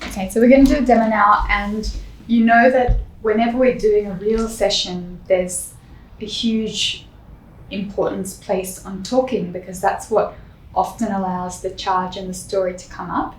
Okay, so we're going to do a demo now, and you know that whenever we're doing a real session, there's a huge importance placed on talking because that's what often allows the charge and the story to come up.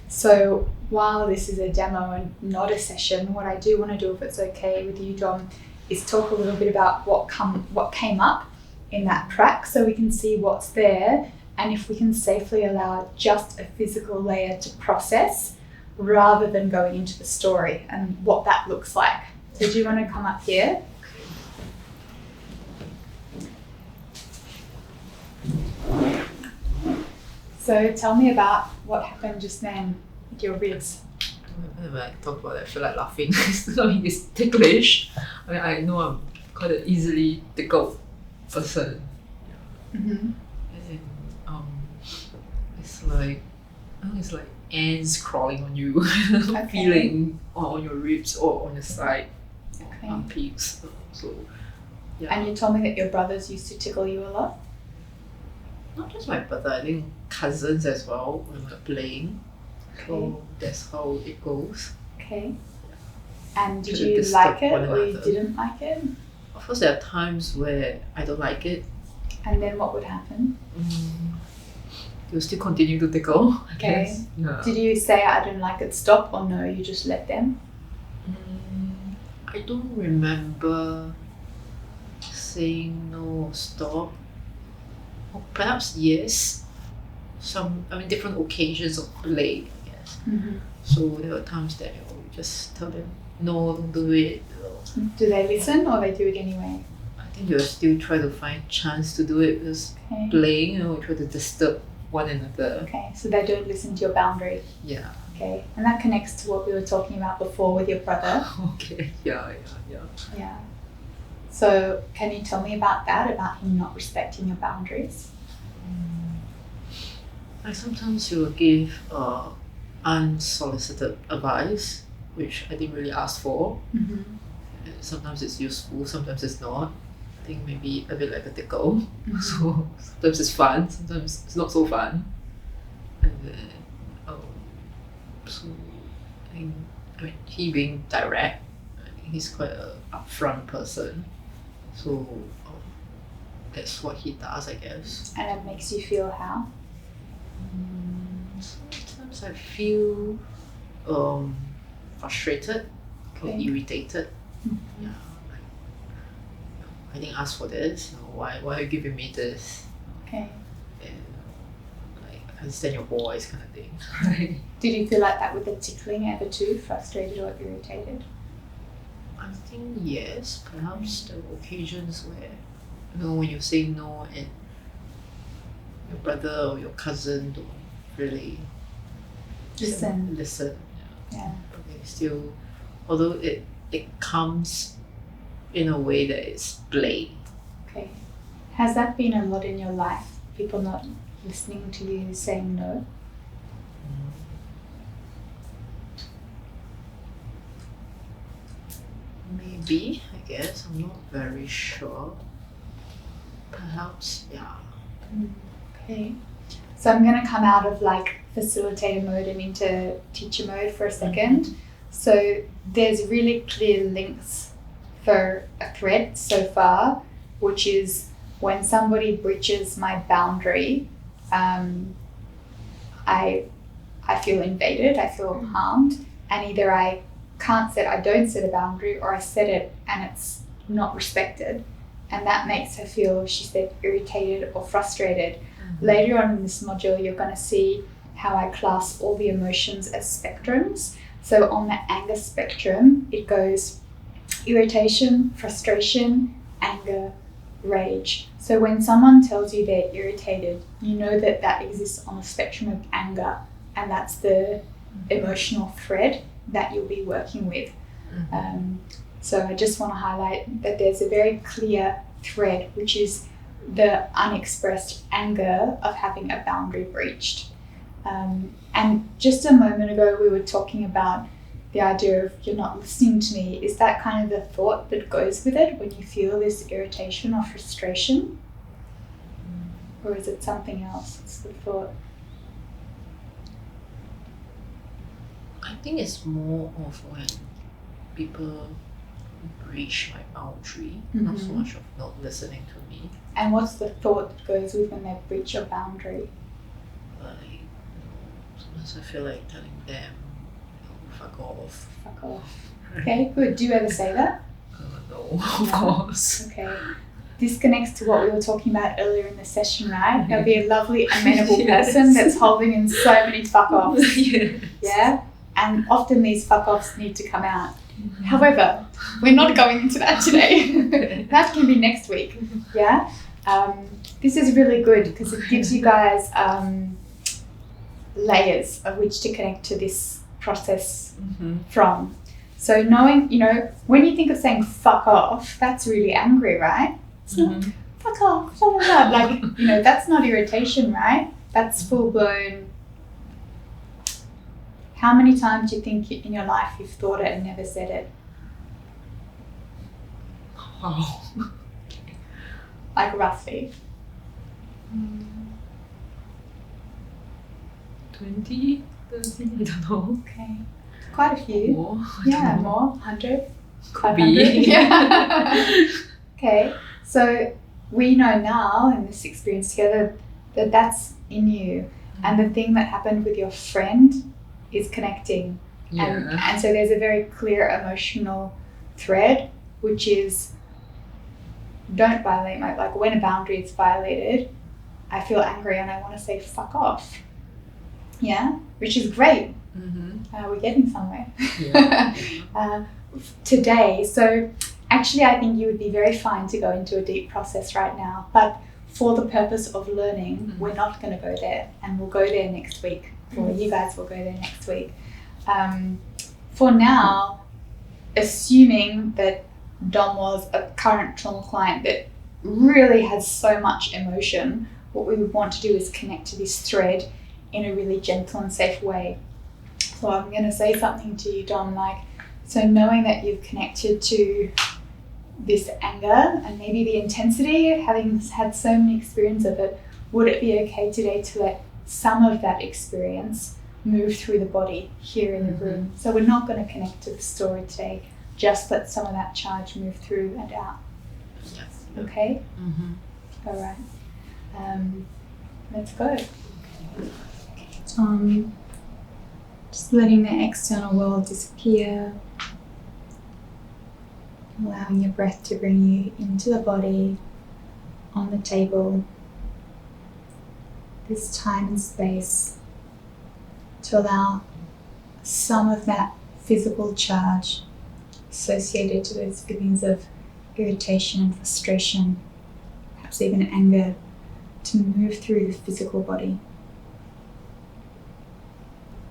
So while this is a demo and not a session, what I do want to do, if it's okay with you, Dom, is talk a little bit about what came up in that track so we can see what's there and if we can safely allow just a physical layer to process rather than going into the story and what that looks like. So do you want to come up here? So tell me about what happened just then with your ribs. Whenever I talk about it, I feel like laughing. It's ticklish. I mean, I know I'm quite an easily tickled person. Mm-hmm. And it's like ants crawling on you, Okay. feeling on your ribs or on your side, Okay. armpits. So, yeah. And you told me that your brothers used to tickle you a lot? Not just my brother, I think cousins as well when we're playing. Okay. So that's how it goes. Okay. And did To you disturb like it one or you another. didn't like it? Of course, there are times where I don't like it. And then what would happen? You'll still continue to tickle, I Okay. guess. Yeah. Did you say I don't like it, stop, or no, you just let them? I don't remember saying no or stop. Or perhaps yes. Different occasions of play, I guess. Mm-hmm. So there were times that you just tell them, no, don't do it. Do they listen or they do it anyway? I think you'll still try to find chance to do it because Okay. playing, we try to disturb one another. Okay, so they don't listen to your boundary. Yeah. Okay, and that connects to what we were talking about before with your brother. Okay. Yeah. Yeah. So can you tell me about that, about him not respecting your boundaries? Like sometimes you will give unsolicited advice, which I didn't really ask for. Mm-hmm. Sometimes it's useful, sometimes it's not. I think maybe a bit like a tickle. Mm-hmm. So sometimes it's fun, sometimes it's not so fun. And then, so I mean, he being direct, I think he's quite a upfront person. So that's what he does, I guess. And it makes you feel how? Sometimes I feel frustrated or Okay. irritated. Mm-hmm. Yeah, like I didn't ask for this. Why are you giving me this? Okay. And like I can't stand your voice, kind of thing. Right? Did you feel like that with the tickling ever too, frustrated or irritated? I think yes. Perhaps there were occasions where when you say no and your brother or your cousin don't really Listen. Yeah. Yeah. Okay, still, although it comes in a way that is play. Okay. Has that been a lot in your life? People not listening to you, saying no? Maybe, I guess. I'm not very sure. Perhaps, yeah. Okay. So I'm going to come out of like facilitator mode and into teacher mode for a second. So there's really clear links for a thread so far, which is when somebody breaches my boundary, I feel invaded, I feel harmed, and either I don't set a boundary, or I set it and it's not respected, and that makes her feel, she said, irritated or frustrated. Later on in this module, you're going to see how I class all the emotions as spectrums. So on the anger spectrum, it goes irritation, frustration, anger, rage. So when someone tells you they're irritated, you know that that exists on the spectrum of anger, and that's the emotional thread that you'll be working with. So I just want to highlight that there's a very clear thread, which is the unexpressed anger of having a boundary breached. And just a moment ago, we were talking about the idea of you're not listening to me. Is that kind of the thought that goes with it when you feel this irritation or frustration? Or is it something else? It's the thought. I I think it's more of when people breach my boundary, not so much of not listening to me. And what's the thought that goes with when they breach your boundary? Like, sometimes I feel like telling them, fuck off. Fuck off. Okay, good. Do you ever say that? No, of course. Okay. This connects to what we were talking about earlier in the session, right? There'll be a lovely, amenable person that's holding in so many fuck offs. Yes. Yeah? And often these fuck offs need to come out. However, we're not going into that today. That can be next week. Yeah? This is really good because it gives you guys layers of which to connect to this process from. So knowing, when you think of saying fuck off, that's really angry, right? It's not fuck off, blah, blah, blah. Like, that's not irritation, right? That's full blown. How many times do you think in your life you've thought it and never said it? Wow. Like roughly? 20, 30, I don't know. Okay. Quite a few. More? Yeah, more. 100? Could 500? be. Yeah. Okay. So we know now in this experience together that that's in you. And the thing that happened with your friend is connecting. Yeah. And so there's a very clear emotional thread, which is don't violate like when a boundary is violated, I feel angry and I want to say fuck off. Yeah, which is great. We're getting somewhere. Yeah. Today, so actually I think you would be very fine to go into a deep process right now, but for the purpose of learning, we're not going to go there, and we'll go there next week, or you guys will go there next week. For now, assuming that Dom was a current trauma client that really has so much emotion, what we would want to do is connect to this thread in a really gentle and safe way. So I'm going to say something to you, Dom, so knowing that you've connected to this anger and maybe the intensity of having had so many experiences of it, would it be okay today to let some of that experience move through the body here in the room? So we're not going to connect to the story today, just let some of that charge move through and out. Yes. Okay? All right. Let's go. Just letting the external world disappear. Allowing your breath to bring you into the body, on the table. This time and space to allow some of that physical charge associated to those feelings of irritation and frustration, perhaps even anger, to move through the physical body.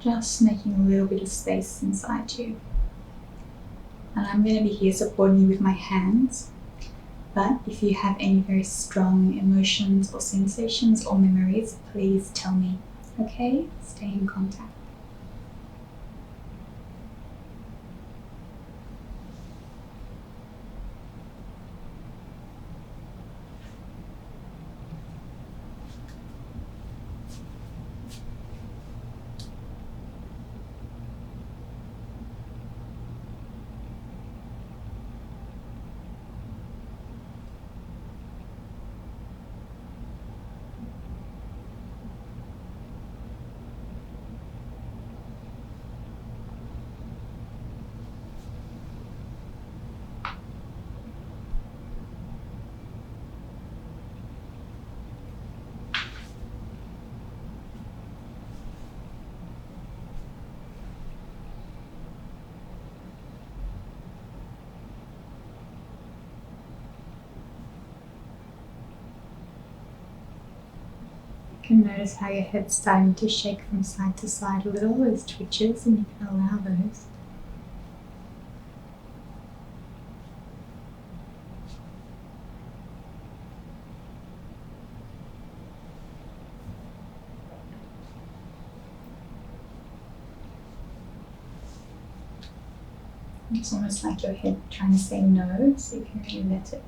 Just making a little bit of space inside you. And I'm going to be here supporting you with my hands, but if you have any very strong emotions or sensations or memories, please tell me, okay? Stay in contact. You can notice how your head's starting to shake from side to side a little, those twitches, and you can allow those. It's almost like your head trying to say no, so you can really let it.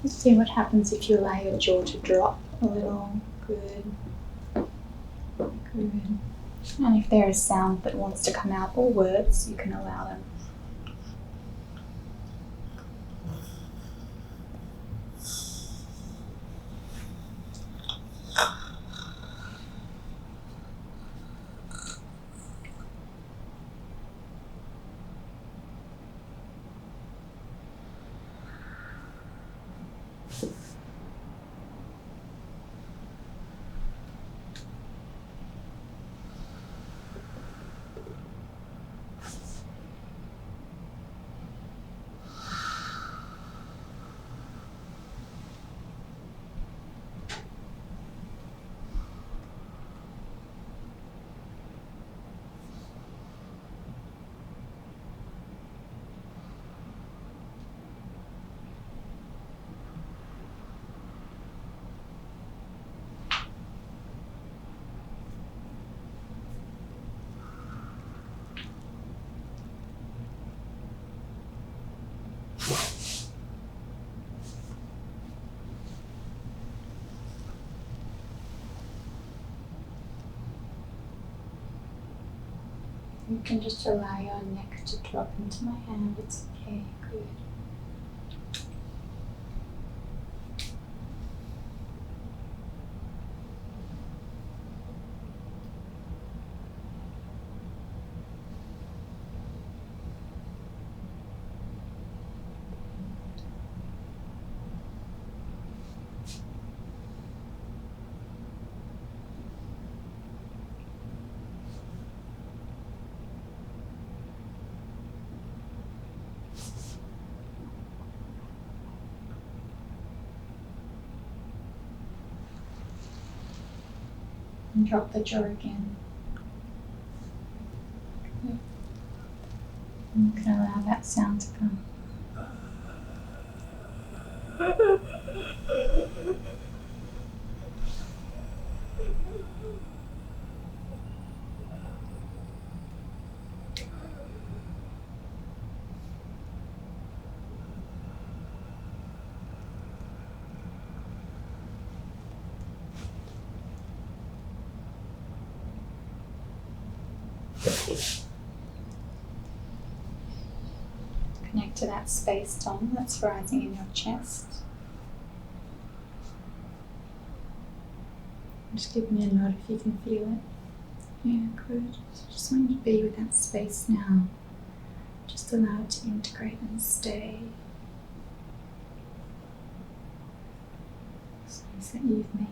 Just see what happens if you allow your jaw to drop a little. Good. Good. And if there is sound that wants to come out, or words, you can allow them. You can just allow your neck to drop into my hand. It's okay. Good. And drop the jaw again. Good. And you can allow that sound to come. Connect to that space tone that's rising in your chest. Just give me a nod if you can feel it. Yeah, good. So just want you to be with that space now. Just allow it to integrate and stay. Space that you've made.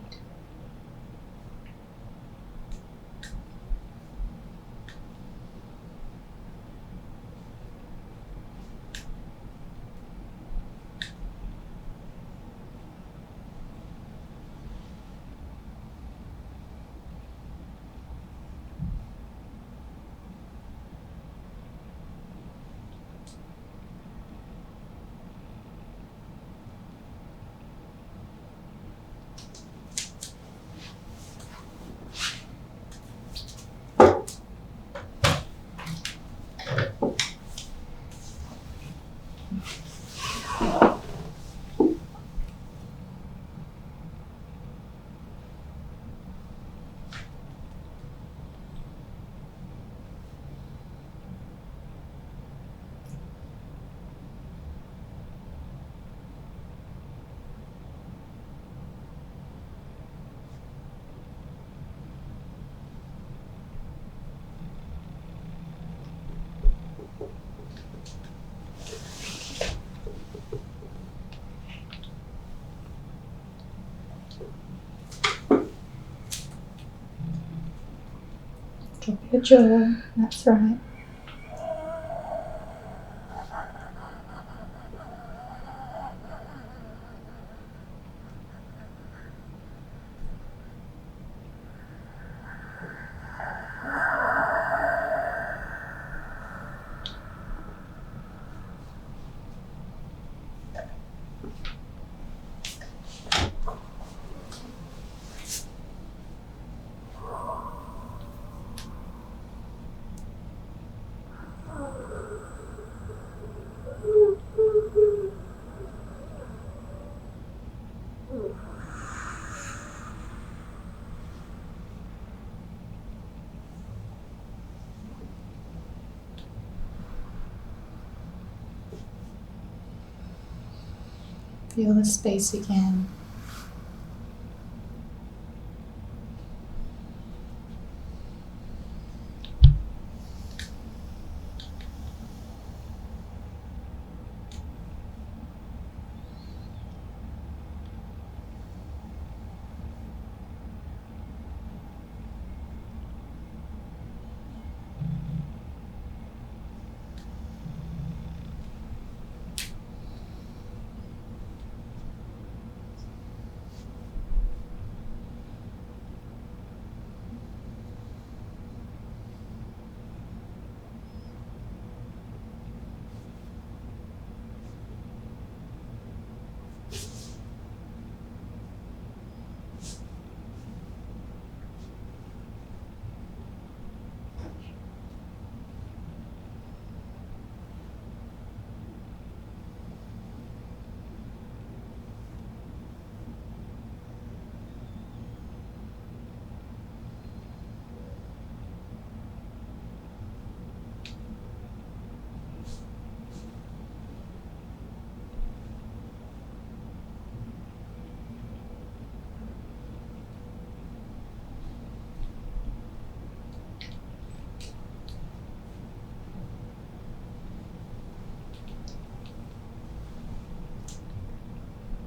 Drop your jaw, that's right. Feel the space again.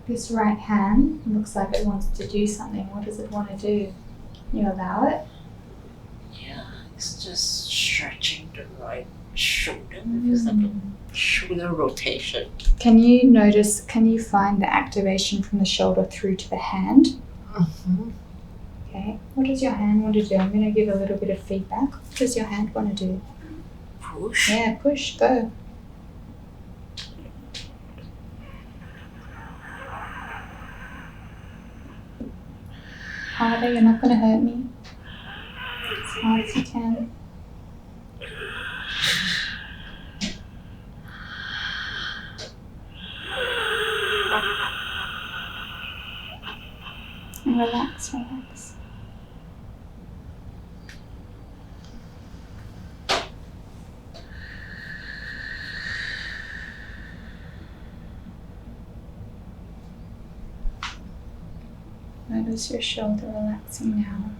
This right hand looks like it wants to do something. What does it want to do? You allow it? Yeah, it's just stretching the right shoulder. It's like a shoulder rotation. Can you find the activation from the shoulder through to the hand? Mm-hmm. Okay. What does your hand want to do? I'm going to give a little bit of feedback. What does your hand want to do? Push. Yeah, push, go. Harder, you're not going to hurt me. As hard as you can. And relax, relax. Notice your shoulder relaxing now.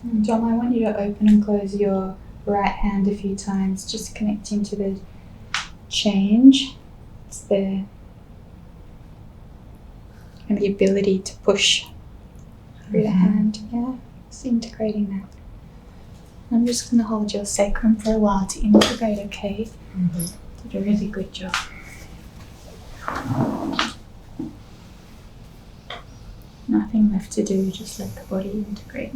And Dom, I want you to open and close your right hand a few times, just connecting to the change. It's there. And the ability to push through the hand. Yeah, just integrating that. I'm just going to hold your sacrum for a while to integrate, okay? Mm-hmm. Did a really good job. Nothing left to do, just let the body integrate.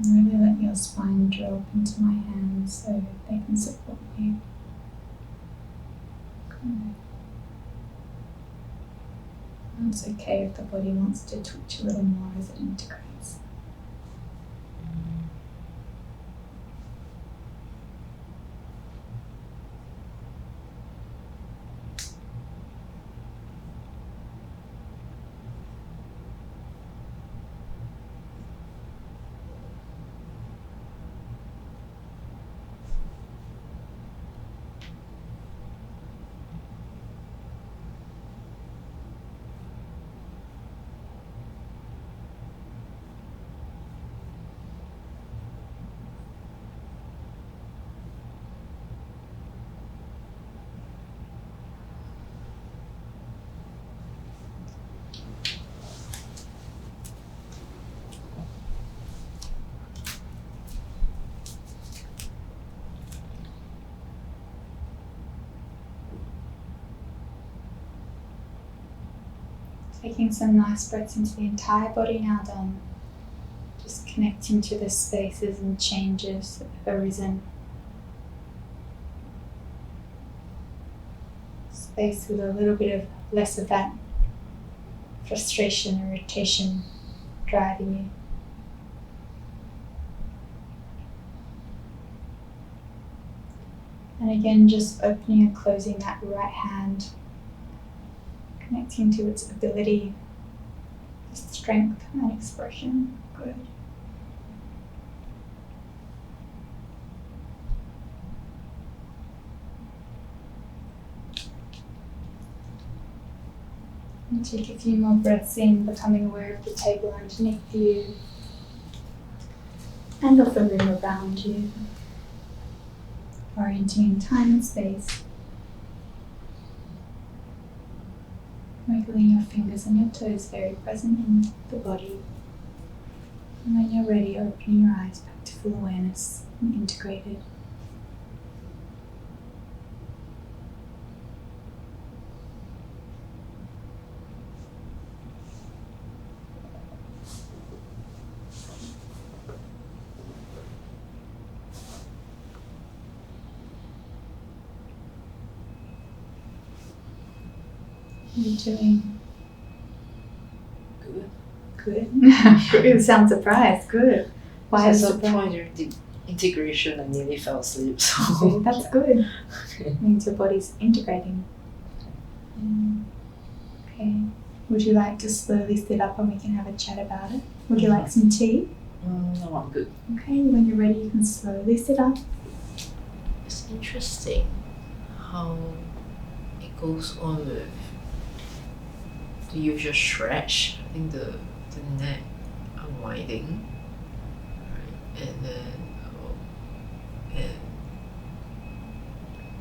Really let your spine drop into my hands so they can support you. Good. It's okay if the body wants to twitch a little more as it integrates. Taking some nice breaths into the entire body now done. Just connecting to the spaces and changes that have arisen. Space with a little bit of less of that frustration, irritation driving you. And again, just opening and closing that right hand, connecting to its ability, its strength and expression. Good. And take a few more breaths in, becoming aware of the table underneath you and of the room around you. Orienting in time and space. Wiggling your fingers and your toes, very present in the body. And when you're ready, opening your eyes back to full awareness and integrated. What are you doing? Good. Good. You sound surprised. Good. Why is At it some point during the integration, I nearly fell asleep. So Okay, that's good. Okay. Means your body's integrating. Okay. Would you like to slowly sit up and we can have a chat about it? Would you like some tea? No, I'm good. Okay, when you're ready, you can slowly sit up. It's interesting how it goes on with the usual stretch. I think the neck unwinding, right? And then and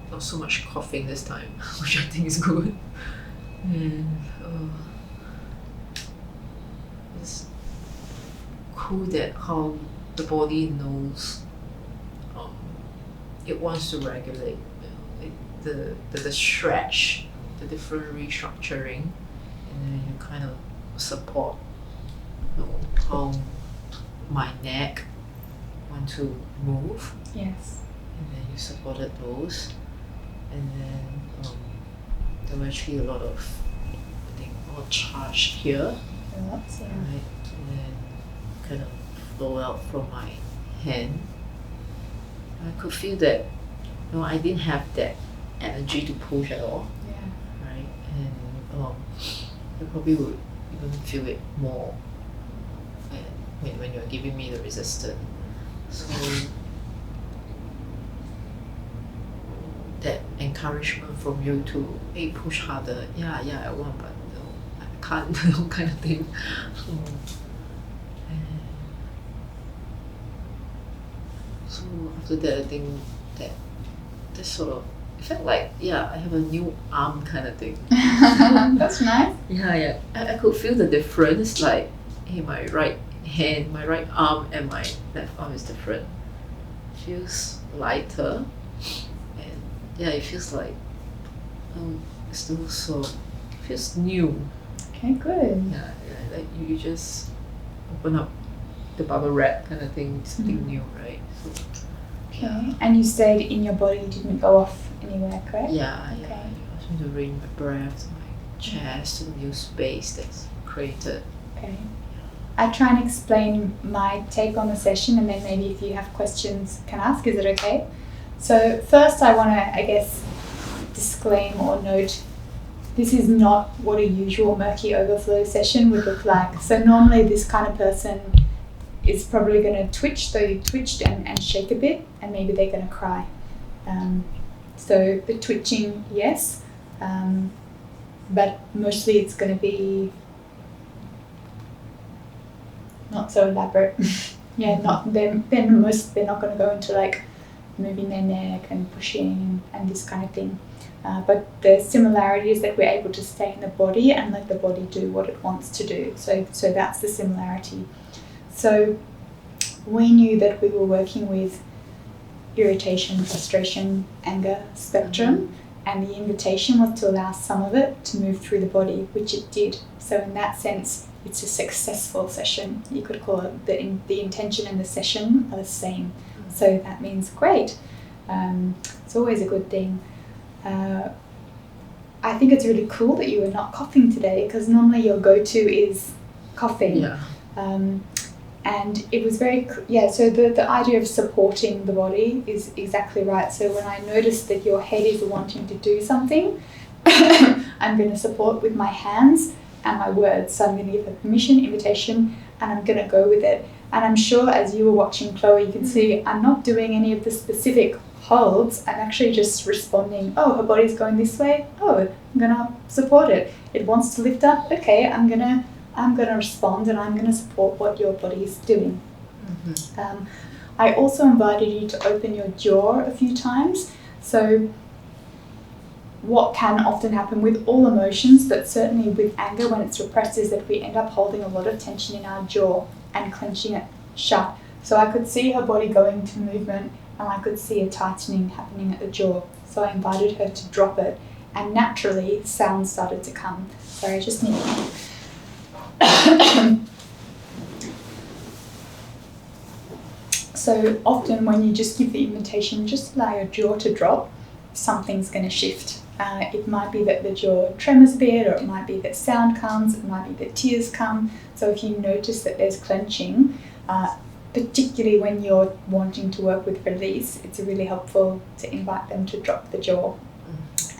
not so much coughing this time, which I think is good. And it's cool that how the body knows it wants to regulate, the stretch, the different restructuring, and then you kind of support how my neck want to move, Yes. and then you supported those, and then there were actually a lot of, I think, more charge here, Lots, yeah. right, and then kind of flow out from my hand. I could feel that, I didn't have that energy to push at all, Yeah. right? And I probably would even feel it more when you're giving me the resistance. So that encouragement from you to, hey, push harder. Yeah, I want, but I can't, kind of thing. So after that, I think that sort of, it felt like, I have a new arm kind of thing. That's nice. Yeah. I could feel the difference, like, hey, my right hand, my right arm and my left arm is different. Feels lighter, and it feels like, it's also, feels new. Okay, good. Yeah, like you just open up the bubble wrap kind of thing, something new, right? So, Okay. And you stayed in your body, you didn't go off anywhere, correct? Yeah. Okay. I was trying to bring my breath to my chest to the new space that's created. Okay. I try and explain my take on the session, and then maybe if you have questions, can ask. Is it okay? So first I want to, disclaim or note, this is not what a usual murky overflow session would look like. So normally this kind of person is probably going to twitch, though you twitched, and shake a bit, and maybe they're going to cry. So the twitching, yes, but mostly it's going to be not so elaborate. They're not going to go into like moving their neck and pushing and this kind of thing. But the similarity is that we're able to stay in the body and let the body do what it wants to do. So that's the similarity. So we knew that we were working with irritation, frustration, anger spectrum, and the invitation was to allow some of it to move through the body, which it did. So in that sense, it's a successful session. You could call it the intention and the session are the same. So that means great. It's always a good thing. I think it's really cool that you were not coughing today, because normally your go-to is coughing. Yeah. And it was very, so the idea of supporting the body is exactly right. So when I notice that your head is wanting to do something, I'm going to support with my hands and my words. So I'm going to give a permission, invitation, and I'm going to go with it. And I'm sure as you were watching Chloe, you can see I'm not doing any of the specific holds. I'm actually just responding, oh, her body's going this way. Oh, I'm going to support it. It wants to lift up. Okay, I'm going to respond, and I'm going to support what your body is doing. Mm-hmm. I also invited you to open your jaw a few times. So what can often happen with all emotions, but certainly with anger when it's repressed, is that we end up holding a lot of tension in our jaw and clenching it shut. So I could see her body going to movement, and I could see a tightening happening at the jaw. So I invited her to drop it, and naturally sound started to come. Sorry, I just need So often when you just give the invitation, just allow your jaw to drop, something's going to shift. It might be that the jaw tremors a bit, or it might be that sound comes, it might be that tears come. So if you notice that there's clenching, particularly when you're wanting to work with release, it's really helpful to invite them to drop the jaw.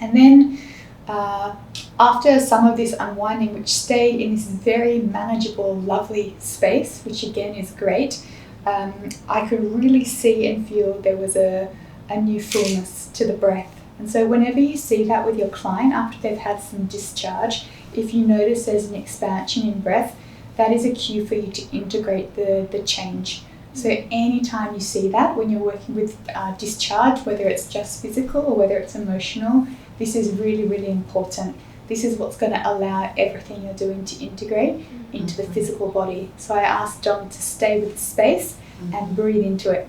And then after some of this unwinding, which stayed in this very manageable, lovely space, which again is great, I could really see and feel there was a new fullness to the breath. And so whenever you see that with your client after they've had some discharge, if you notice there's an expansion in breath, that is a cue for you to integrate the change. So anytime you see that when you're working with discharge, whether it's just physical or whether it's emotional, this is really, really important. This is what's going to allow everything you're doing to integrate into the physical body. So I asked Dom to stay with the space and breathe into it.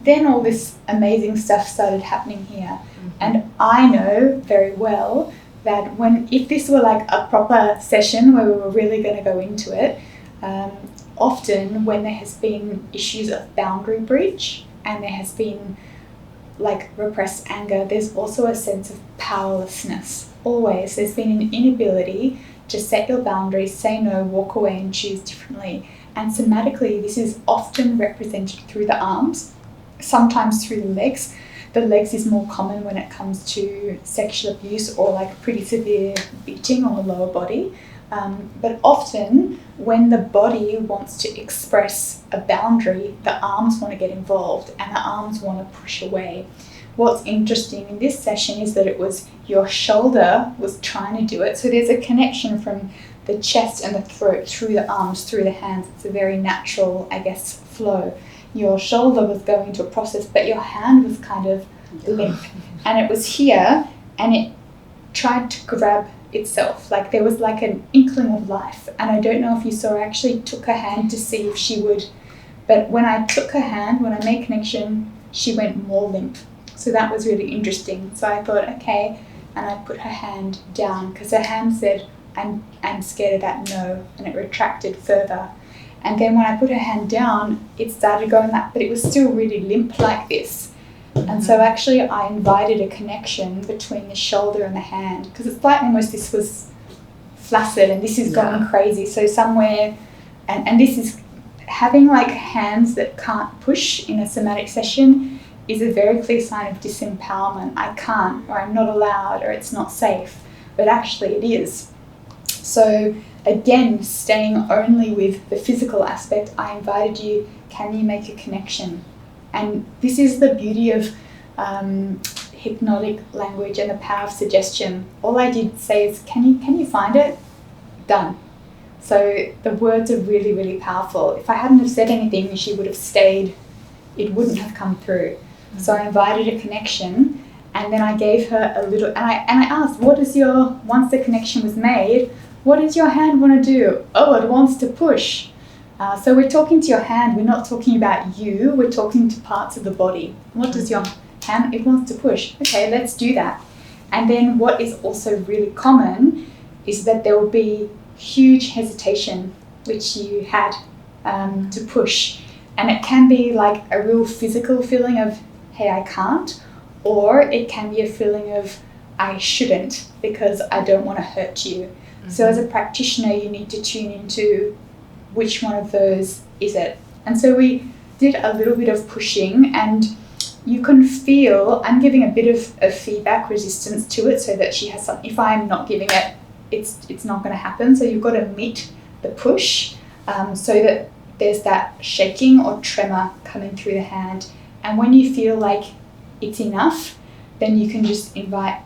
Then all this amazing stuff started happening here. And I know very well that if this were like a proper session where we were really going to go into it, often when there has been issues of boundary breach and there has been like repressed anger, there's also a sense of powerlessness. Always there's been an inability to set your boundaries, say no, walk away and choose differently. And somatically this is often represented through the arms, sometimes through the legs. The legs is more common when it comes to sexual abuse or like pretty severe beating on the lower body. But often when the body wants to express a boundary, the arms want to get involved and the arms want to push away. What's interesting in this session is that it was your shoulder was trying to do it. So there's a connection from the chest and the throat through the arms, through the hands. It's a very natural, I guess, flow. Your shoulder was going to a process, but your hand was kind of limp. And it was here and it tried to grab itself. Like there was like an inkling of life. And I don't know if you saw, I actually took her hand to see if she would. But when I took her hand, when I made connection, she went more limp. So that was really interesting. So I thought, okay. And I put her hand down because her hand said, I'm scared of that no. And it retracted further. And then when I put her hand down, it started going that, but it was still really limp like this. And so actually I invited a connection between the shoulder and the hand, because it's like almost this was flaccid and this is going crazy. So somewhere, and this is having like hands that can't push in a somatic session is a very clear sign of disempowerment. I can't, or I'm not allowed, or it's not safe, but actually it is. So again, staying only with the physical aspect, I invited you, can you make a connection? And this is the beauty of hypnotic language and the power of suggestion. All I did say is, can you find it? Done. So the words are really, really powerful. If I hadn't have said anything, she would have stayed. It wouldn't have come through. So I invited a connection, and then I gave her a little, and I asked, once the connection was made, what does your hand want to do? Oh, it wants to push. So we're talking to your hand, we're not talking about you, we're talking to parts of the body. What does your It wants to push. Okay, let's do that. And then what is also really common is that there will be huge hesitation, which you had to push. And it can be like a real physical feeling of, hey, I can't. Or it can be a feeling of, I shouldn't because I don't want to hurt you. Mm-hmm. So as a practitioner, you need to tune into which one of those is it. And so we did a little bit of pushing, and you can feel, I'm giving a bit of feedback resistance to it so that she has some, if I'm not giving it, it's not going to happen. So you've got to meet the push so that there's that shaking or tremor coming through the hand. And when you feel like it's enough, then you can just invite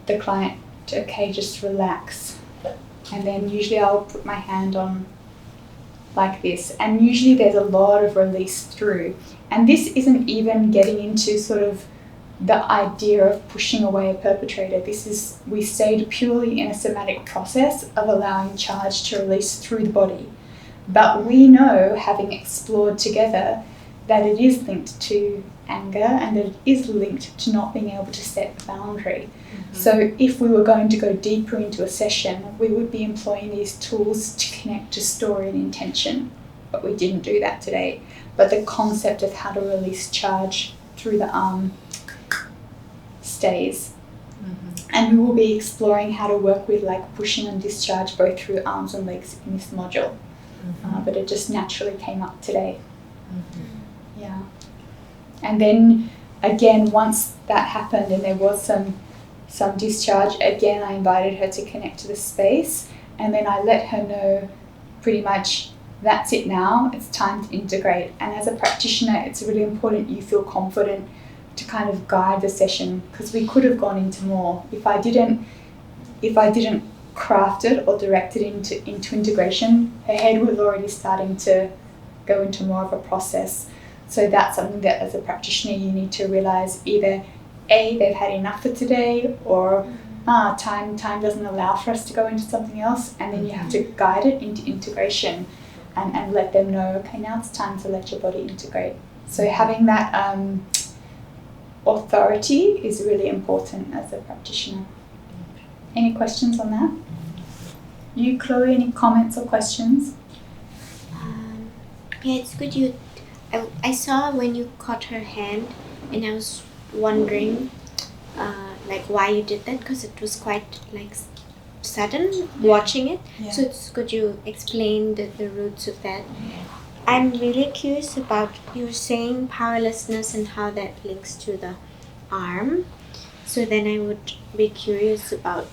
the client to, okay, just relax. And then usually I'll put my hand on like this, and usually there's a lot of release through. And this isn't even getting into sort of the idea of pushing away a perpetrator. We stayed purely in a somatic process of allowing charge to release through the body. But we know, having explored together, that it is linked to anger and that it is linked to not being able to set a boundary. Mm-hmm. So if we were going to go deeper into a session, we would be employing these tools to connect to story and intention. But we didn't do that today. But the concept of how to release charge through the arm stays. Mm-hmm. And we will be exploring how to work with like pushing and discharge both through arms and legs in this module. Mm-hmm. But it just naturally came up today. Mm-hmm. Yeah. And then again, once that happened and there was some discharge, again I invited her to connect to the space, and then I let her know pretty much that's it now, it's time to integrate. And as a practitioner, it's really important you feel confident to kind of guide the session, because we could have gone into more. If I didn't craft it or direct it into integration, her head was already starting to go into more of a process. So that's something that as a practitioner you need to realize, either A, they've had enough for today, or time doesn't allow for us to go into something else, and then you have to guide it into integration and let them know, okay, now it's time to let your body integrate. So having that authority is really important as a practitioner. Any questions on that? You, Chloe, any comments or questions? Yeah, it's good I saw when you caught her hand, and I was wondering like why you did that, because it was quite like sudden watching it. Yeah. So it's good you explain the roots of that. I'm really curious about, you were saying powerlessness and how that links to the arm. So then I would be curious about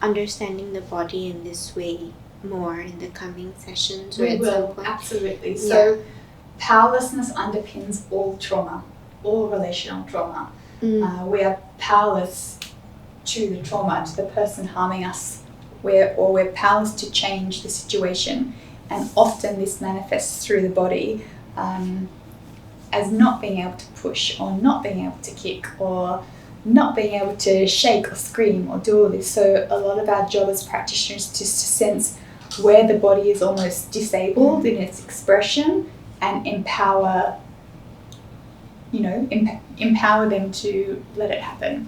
understanding the body in this way more in the coming sessions. We will, absolutely. Yeah. So powerlessness underpins all trauma, all relational trauma. We are powerless to the trauma, to the person harming us. We're powerless to change the situation. And often this manifests through the body as not being able to push, or not being able to kick, or not being able to shake or scream or do all this. So a lot of our job as practitioners is to sense where the body is almost disabled in its expression, and empower them to let it happen.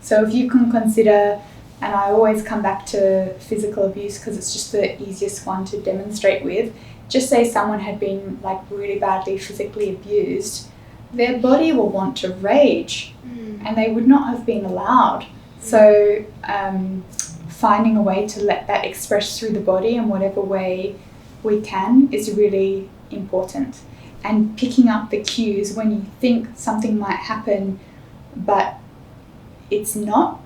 So if you can consider, and I always come back to physical abuse because it's just the easiest one to demonstrate with, just say someone had been like really badly physically abused, their body will want to rage and they would not have been allowed. So finding a way to let that express through the body in whatever way we can is really important. And picking up the cues when you think something might happen but it's not,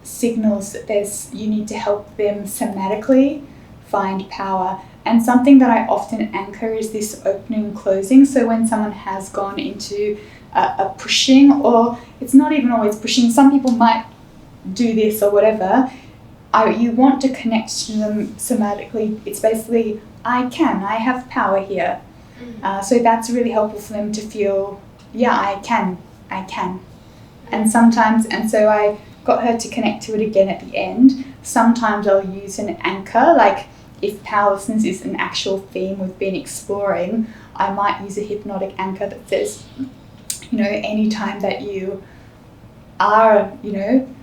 signals that you need to help them somatically find power. And something that I often anchor is this opening and closing. So when someone has gone into a pushing, or it's not even always pushing, some people might do this or whatever, you want to connect to them somatically. It's basically, I have power here. So that's really helpful for them to feel, yeah, I can. And so I got her to connect to it again at the end. Sometimes I'll use an anchor, like if powerlessness is an actual theme we've been exploring, I might use a hypnotic anchor that says, anytime that you are,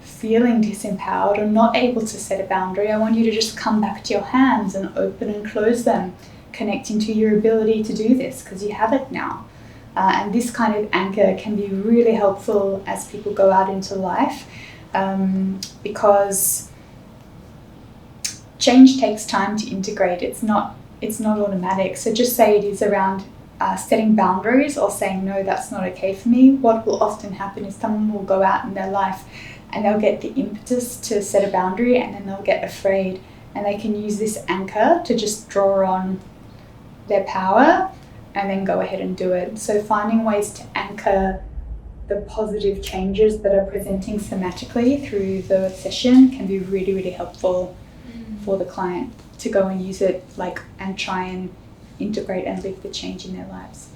feeling disempowered or not able to set a boundary, I want you to just come back to your hands and open and close them, connecting to your ability to do this because you have it now. And this kind of anchor can be really helpful as people go out into life, because change takes time to integrate. It's not automatic. So just say it is around setting boundaries or saying, no, that's not okay for me. What will often happen is someone will go out in their life and they'll get the impetus to set a boundary, and then they'll get afraid, and they can use this anchor to just draw on their power and then go ahead and do it. So finding ways to anchor the positive changes that are presenting somatically through the session can be really, really helpful for the client to go and use it and try and integrate and live the change in their lives.